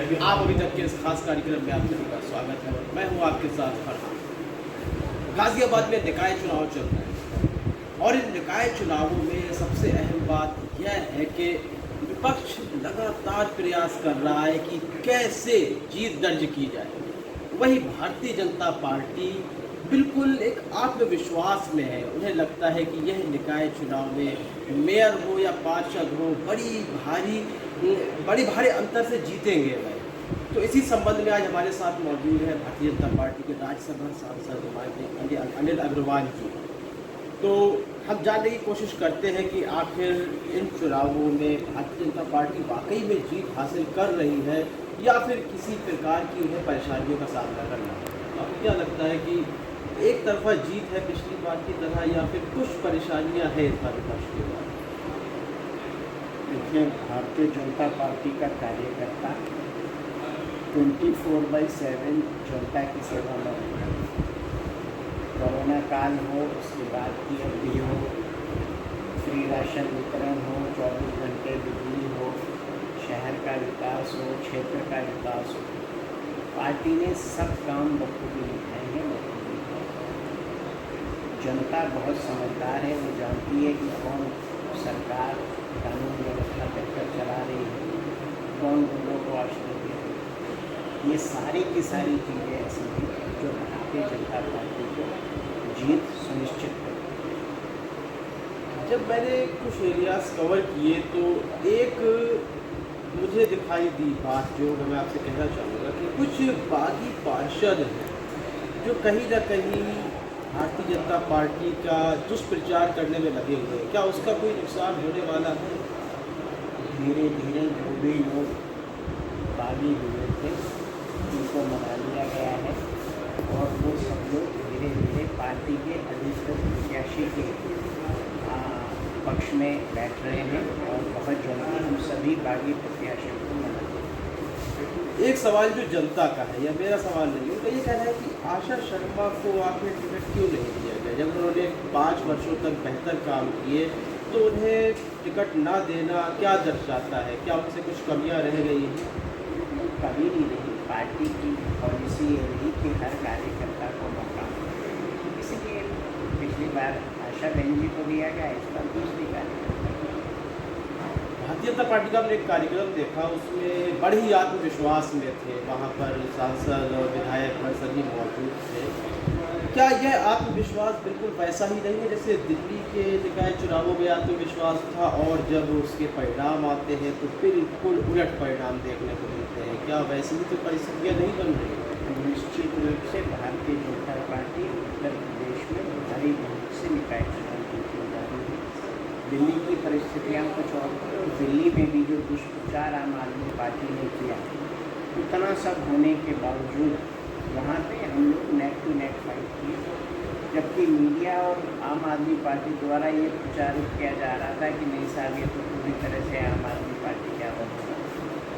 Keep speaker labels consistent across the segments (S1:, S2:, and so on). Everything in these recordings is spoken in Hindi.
S1: आप अभी तक के इस खास कार्यक्रम में आप सभी का स्वागत है और मैं हूं आपके साथ फरहान। गाजियाबाद में निकाय चुनाव चल रहे हैं और इन निकाय चुनावों में सबसे अहम बात यह है कि विपक्ष लगातार प्रयास कर रहा है कि कैसे जीत दर्ज की जाए। वही भारतीय जनता पार्टी बिल्कुल एक आत्मविश्वास में है। उन्हें लगता है कि यह निकाय चुनाव में मेयर हो या पार्षद हो बड़ी भारी अंतर से जीतेंगे वह। तो इसी संबंध में आज हमारे साथ मौजूद है भारतीय जनता पार्टी के राज्यसभा सांसद नुमाइंदे अनिल अग्रवाल जी। तो हम जानने की कोशिश करते हैं कि आखिर इन चुनावों में भारतीय जनता पार्टी वाकई में जीत हासिल कर रही है या फिर किसी प्रकार की उन्हें परेशानियों का सामना करना है। तो आपको क्या लगता है कि एक तरफा जीत है पिछली बार की तरह या फिर कुछ परेशानियां हैं इस बार विपक्ष के बाद?
S2: देखिए, भारतीय जनता पार्टी का कार्यकर्ता 24/7 जनता की सेवा में रहता है। कोरोना काल हो, उसके बाद की अवधि हो, फ्री राशन वितरण हो, 24 घंटे बिजली हो, शहर का विकास हो, क्षेत्र का विकास हो, पार्टी ने सब काम बखूबी निभाए हैं। जनता बहुत समझदार है, वो जानती है कि कौन सरकार कानून व्यवस्था बेहतर चला रही है, कौन लोगों को आश्रय दे रही है। ये सारी की सारी चीज़ें ऐसी हैं जो भारतीय जनता पार्टी को जीत सुनिश्चित कर।
S1: जब मैंने कुछ एरियाज कवर किए तो एक मुझे दिखाई दी बात जो मैं आपसे कहना चाहूँगा कि कुछ बागी पार्षद हैं जो कहीं ना कहीं भारतीय जनता पार्टी का दुष्प्रचार करने में लगे हुए हैं। क्या उसका कोई नुकसान होने वाला है?
S2: धीरे धीरे जो भी लोग बागी हुए थे उनको मना लिया गया है और वो सब लोग धीरे धीरे पार्टी के अधिकृत प्रत्याशी के पक्ष में बैठ रहे हैं और बहुत जल्दी हम सभी बागी प्रत्याशियों को मना देंगे।
S1: एक सवाल जो जनता का है, या मेरा सवाल नहीं, उनका ये कहना है कि आशा शर्मा को आखिर टिकट क्यों नहीं दिया गया? जब उन्होंने 5 वर्षों तक बेहतर काम किए तो उन्हें टिकट ना देना क्या दर्शाता है? क्या उनसे कुछ कमियां रह गई हैं?
S2: कभी नहीं रही। पार्टी की पॉलिसी ये रही कि हर कार्यकर्ता को मौका मिले, इसलिए पिछली बार आशा बहन जी को दिया गया, इस बार दूसरी कार्यकर्ता।
S1: भारतीय जनता पार्टी का हमने एक कार्यक्रम देखा, उसमें बड़े ही आत्मविश्वास में थे। वहाँ पर सांसद और विधायक सभी मौजूद थे। क्या यह आत्मविश्वास बिल्कुल वैसा ही नहीं है जैसे दिल्ली के निकाय चुनावों में आत्मविश्वास था और जब उसके परिणाम आते हैं तो बिल्कुल उलट परिणाम देखने को मिलते हैं? क्या वैसी ही तो परिस्थितियाँ नहीं बन रही?
S2: निश्चित रूप से भारतीय जनता पार्टी उत्तर प्रदेश में भारी बहुमत से निकाय चुनाव जीतने जा रही है। दिल्ली की परिस्थितियाँ कुछ और थी और दिल्ली में भी जो दुष्प्रचार आम आदमी पार्टी ने किया, उतना सब होने के बावजूद वहाँ पे हम लोग नेक टू नेक फाइट किए, जबकि मीडिया और आम आदमी पार्टी द्वारा ये प्रचारित किया जा रहा था कि नहीं साहब ये तो पूरी तरह से आम आदमी पार्टी क्या बनेगा।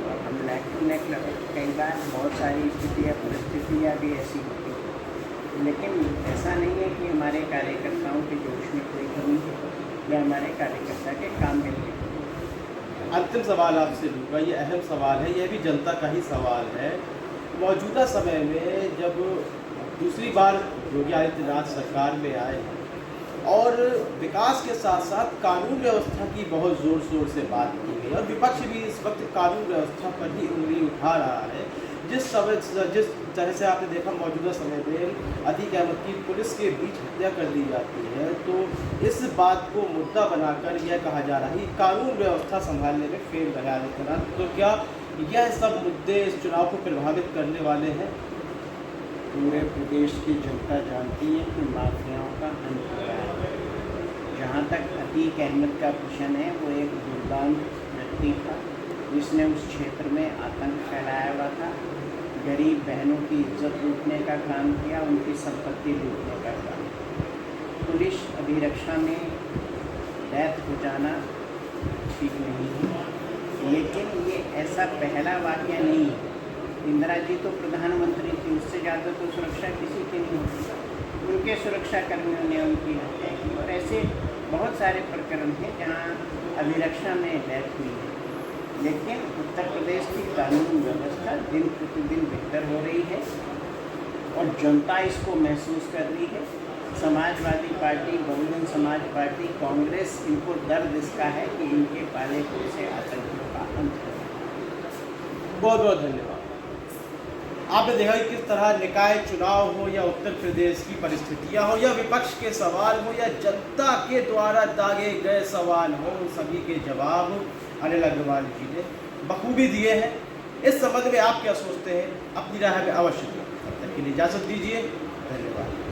S2: और हम नेक टू नेक लगे। कई बार बहुत सारी स्थितियाँ परिस्थितियाँ भी ऐसी होती हैं, लेकिन ऐसा नहीं है कि हमारे कार्यकर्ताओं के जोश में कोई कमी है या हमारे कार्यकर्ता के काम में कोई कमी है।
S1: अंतिम सवाल आपसे लूँगा, ये अहम सवाल है, यह भी जनता का ही सवाल है। मौजूदा समय में जब दूसरी बार योगी आदित्यनाथ सरकार में आए और विकास के साथ साथ कानून व्यवस्था की बहुत ज़ोर शोर से बात की गई और विपक्ष भी इस वक्त कानून व्यवस्था पर ही उंगली उठा रहा है। जिस तरह से आपने देखा मौजूदा समय में अतीक अहमद की पुलिस के बीच हत्या कर दी जाती है, तो इस बात को मुद्दा बनाकर यह कहा जा रहा है कि कानून व्यवस्था संभालने में फेल रहा आदित्यनाथ। तो क्या यह सब मुद्दे इस चुनाव को प्रभावित करने वाले हैं?
S2: पूरे प्रदेश की जनता जानती है कि माफियाओं का अंत हो रहा है। जहाँ तक अतीक अहमद का प्रश्न है, वो एक दुर्दांत व्यक्ति था जिसने उस क्षेत्र में आतंक फैलाया हुआ था, गरीब बहनों की इज्जत लूटने का काम किया, उनकी संपत्ति लूटने का काम किया। पुलिस अभिरक्षा में डेथ हो जाना ठीक नहीं है, लेकिन ये ऐसा पहला वाक़या नहीं है। इंदिरा जी तो प्रधानमंत्री थी, उससे ज़्यादा तो सुरक्षा किसी की नहीं होती। उनके सुरक्षा कर्मियों ने उनकी हत्या की और ऐसे बहुत सारे प्रकरण हैं जहाँ अभिरक्षा में डेथ हुई है। लेकिन उत्तर प्रदेश की कानून व्यवस्था दिन प्रतिदिन बेहतर हो रही है और जनता इसको महसूस कर रही है। समाजवादी पार्टी, बहुजन समाज पार्टी, कांग्रेस, इनको दर्द इसका है कि इनके पाले पोसे आतंकियों का अंत हो।
S1: बहुत बहुत धन्यवाद। आपने देखा कि किस तरह निकाय चुनाव हो या उत्तर प्रदेश की परिस्थितियां हो या विपक्ष के सवाल हो या जनता के द्वारा दागे गए सवाल हो, उन सभी के जवाब अनिल अग्रवाल जी ने बखूबी दिए हैं। इस संबंध में आप क्या सोचते हैं? अपनी राय में अवश्य दें। तब तक के लिए इजाज़त दीजिए। धन्यवाद।